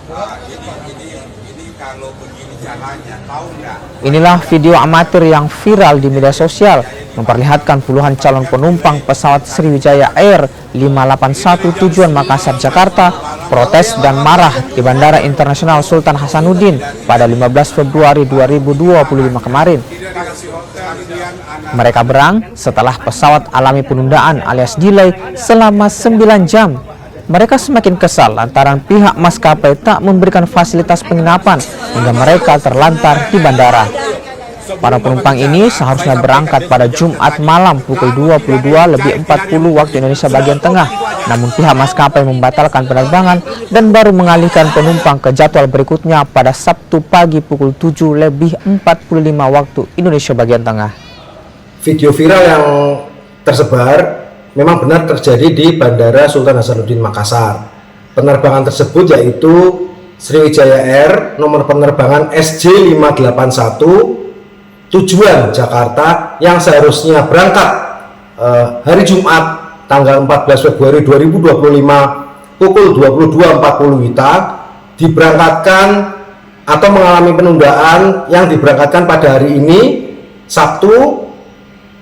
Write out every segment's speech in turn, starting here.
Ini kalau begini caranya, tahu nggak? Inilah video amatir yang viral di media sosial memperlihatkan puluhan calon penumpang pesawat Sriwijaya Air 581 tujuan Makassar, Jakarta protes dan marah di Bandara Internasional Sultan Hasanuddin pada 15 Februari 2025 kemarin. Mereka berang setelah pesawat alami penundaan alias delay selama 9 jam. Mereka semakin kesal lantaran pihak maskapai tak memberikan fasilitas penginapan hingga mereka terlantar di bandara. Para penumpang ini seharusnya berangkat pada Jumat malam pukul 22.40 waktu Indonesia bagian tengah. Namun pihak maskapai membatalkan penerbangan dan baru mengalihkan penumpang ke jadwal berikutnya pada Sabtu pagi pukul 7.45 waktu Indonesia bagian tengah. Video viral yang tersebar memang benar terjadi di Bandara Sultan Hasanuddin Makassar. Penerbangan tersebut yaitu Sriwijaya Air nomor penerbangan SJ581 tujuan Jakarta yang seharusnya berangkat hari Jumat tanggal 14 Februari 2025 pukul 22.40 WITA diberangkatkan atau mengalami penundaan yang diberangkatkan pada hari ini Sabtu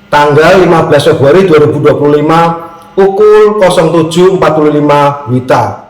tanggal 15 Februari 2025 pukul 07.45 WITA.